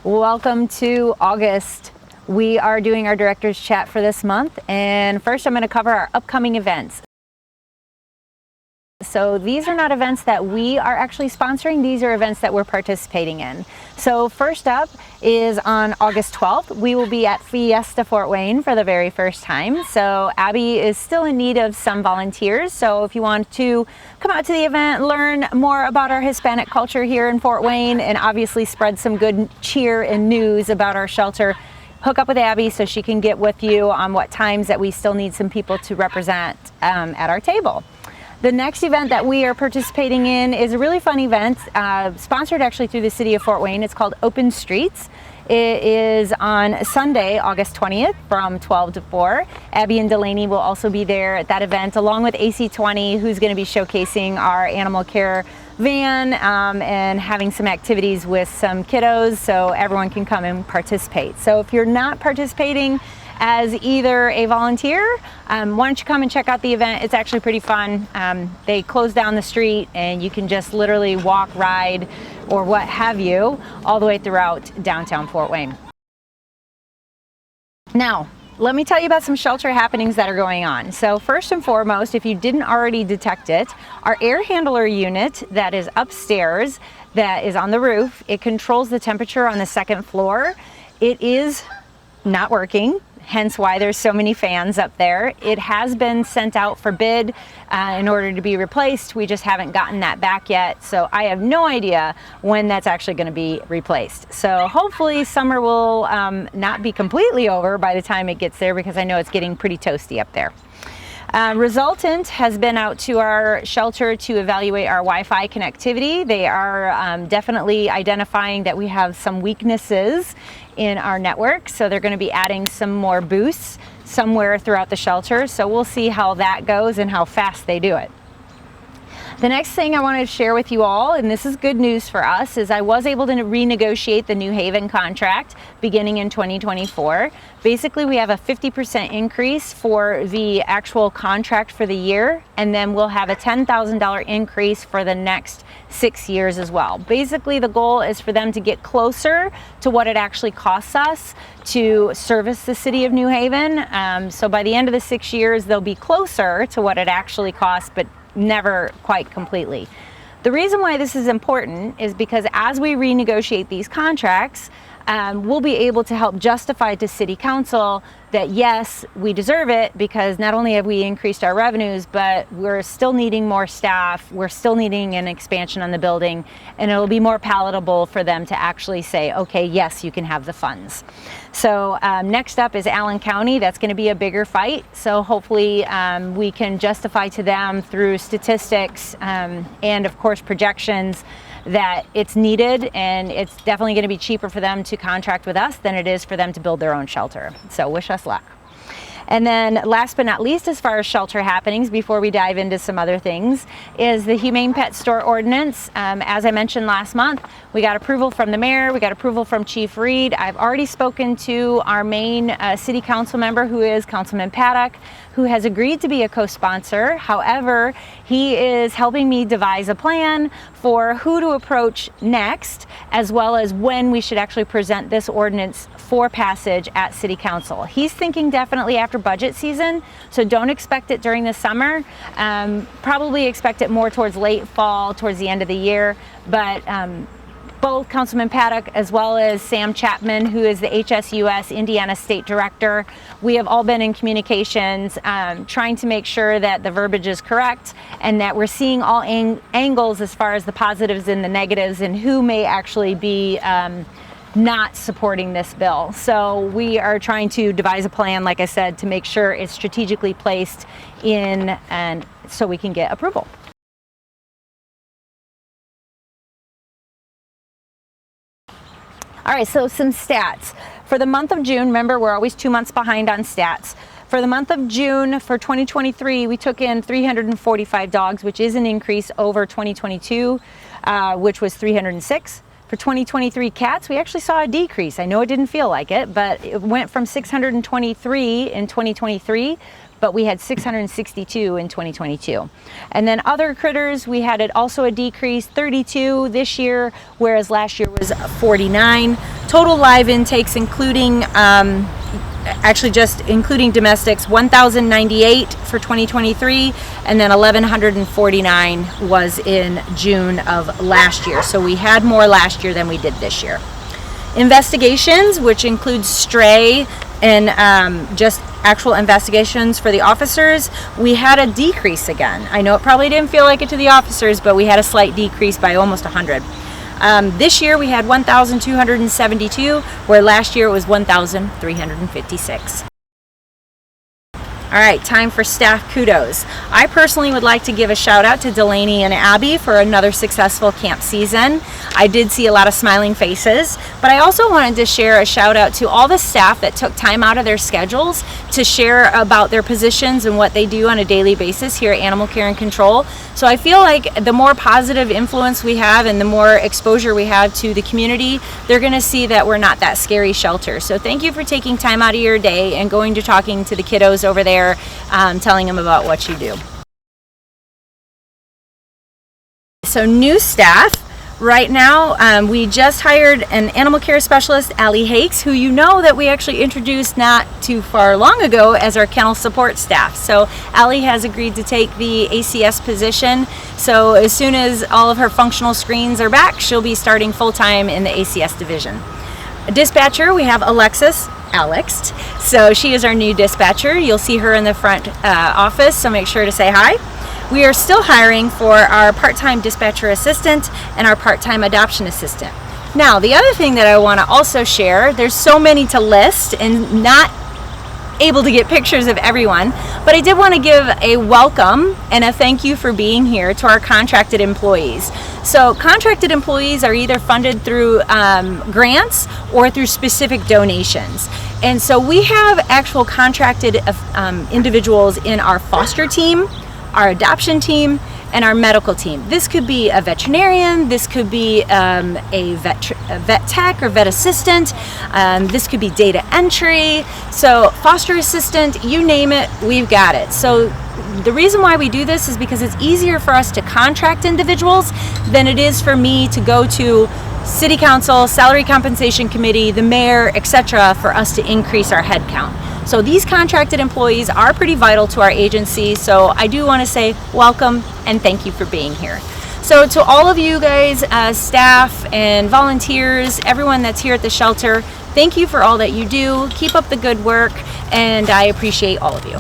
Welcome to August. We are doing our director's chat for this month, and first I'm going to cover our upcoming events. So these are not events that we are actually sponsoring, these are events that we're participating in. So first up is on August 12th, we will be at Fiesta Fort Wayne for the very first time. So Abby is still in need of some volunteers, so if you want to come out to the event, learn more about our Hispanic culture here in Fort Wayne, and obviously spread some good cheer and news about our shelter, hook up with Abby so she can get with you on what times that we still need some people to represent at our table. The next event that we are participating in is a really fun event, sponsored actually through the City of Fort Wayne. It's called Open Streets. It is on Sunday, August 20th from 12 to 4. Abby and Delaney will also be there at that event, along with AC20, who's going to be showcasing our animal care van and having some activities with some kiddos so everyone can come and participate. So if you're not participating as either a volunteer, why don't you come and check out the event? It's actually pretty fun. They close down the street and you can just literally walk, ride, or what have you, all the way throughout downtown Fort Wayne. Now, let me tell you about some shelter happenings that are going on. So first and foremost, if you didn't already detect it, our air handler unit that is upstairs, that is on the roof, it controls the temperature on the second floor. It is not working, hence why there's so many fans up there. It has been sent out for bid in order to be replaced. We just haven't gotten that back yet, so I have no idea when that's actually going to be replaced. So hopefully summer will not be completely over by the time it gets there, because I know it's getting pretty toasty up there. Resultant has been out to our shelter to evaluate our Wi-Fi connectivity. They are definitely identifying that we have some weaknesses in our network, so they're going to be adding some more boosts somewhere throughout the shelter. So we'll see how that goes and how fast they do it. The next thing I wanted to share with you all, and this is good news for us, is I was able to renegotiate the New Haven contract beginning in 2024. Basically, we have a 50% increase for the actual contract for the year, and then we'll have a $10,000 increase for the next 6 years as well. Basically, the goal is for them to get closer to what it actually costs us to service the city of New Haven. So by the end of the 6 years, they'll be closer to what it actually costs, but never quite completely. The reason why this is important is because as we renegotiate these contracts, we'll be able to help justify to City Council that yes, we deserve it, because not only have we increased our revenues, but we're still needing more staff, we're still needing an expansion on the building, and it'll be more palatable for them to actually say, okay, yes, you can have the funds. So next up is Allen County. That's going to be a bigger fight, so hopefully we can justify to them through statistics and of course projections that it's needed, and it's definitely going to be cheaper for them to contract with us than it is for them to build their own shelter. So wish us luck. And then last but not least, as far as shelter happenings, before we dive into some other things, is the Humane Pet Store Ordinance. As I mentioned last month, we got approval from the mayor, we got approval from Chief Reed. I've already spoken to our main city council member, who is Councilman Paddock, who has agreed to be a co-sponsor. However, he is helping me devise a plan for who to approach next, as well as when we should actually present this ordinance for passage at City Council. He's thinking definitely after budget season, so don't expect it during the summer. Probably expect it more towards late fall, towards the end of the year, but both Councilman Paddock as well as Sam Chapman, who is the HSUS Indiana State Director, we have all been in communications trying to make sure that the verbiage is correct and that we're seeing all angles as far as the positives and the negatives and who may actually be not supporting this bill. So we are trying to devise a plan, like I said, to make sure it's strategically placed in, and so we can get approval. All right, so some stats. For the month of June, remember we're always 2 months behind on stats. For the month of June for 2023, we took in 345 dogs, which is an increase over 2022, which was 306. For 2023 cats, we actually saw a decrease. I know it didn't feel like it, but it went from 623 in 2023 but we had 662 in 2022. And then other critters, we had it also a decrease, 32 this year, whereas last year was 49. Total live intakes, including actually just including domestics, 1,098 for 2023, and then 1,149 was in June of last year. So we had more last year than we did this year. Investigations, which includes stray and just actual investigations for the officers, we had a decrease again. I know it probably didn't feel like it to the officers, but we had a slight decrease by almost 100. This year we had 1,272, where last year it was 1,356. All right, time for staff kudos. I personally would like to give a shout out to Delaney and Abby for another successful camp season. I did see a lot of smiling faces, but I also wanted to share a shout out to all the staff that took time out of their schedules to share about their positions and what they do on a daily basis here at Animal Care and Control. So I feel like the more positive influence we have and the more exposure we have to the community, they're gonna see that we're not that scary shelter. So thank you for taking time out of your day and going to talking to the kiddos over there, telling them about what you do. So new staff. Right now, we just hired an animal care specialist, Allie Hakes, who you know that we actually introduced not too far long ago as our kennel support staff. So Allie has agreed to take the ACS position. So as soon as all of her functional screens are back, she'll be starting full-time in the ACS division. A dispatcher, we have Alex. So she is our new dispatcher. You'll see her in the front office, so make sure to say hi. We are still hiring for our part-time dispatcher assistant and our part-time adoption assistant. Now, the other thing that I want to also share, there's so many to list and not able to get pictures of everyone, but I did want to give a welcome and a thank you for being here to our contracted employees. So contracted employees are either funded through grants or through specific donations. And so we have actual contracted individuals in our foster team, our adoption team, and our medical team. This could be a veterinarian, this could be a vet tech or vet assistant, this could be data entry, so foster assistant, you name it, we've got it. So the reason why we do this is because it's easier for us to contract individuals than it is for me to go to City Council, Salary Compensation Committee, the mayor, etc. for us to increase our head count. So these contracted employees are pretty vital to our agency, so I do want to say welcome and thank you for being here. So to all of you guys, staff and volunteers, everyone that's here at the shelter, thank you for all that you do. Keep up the good work, and I appreciate all of you.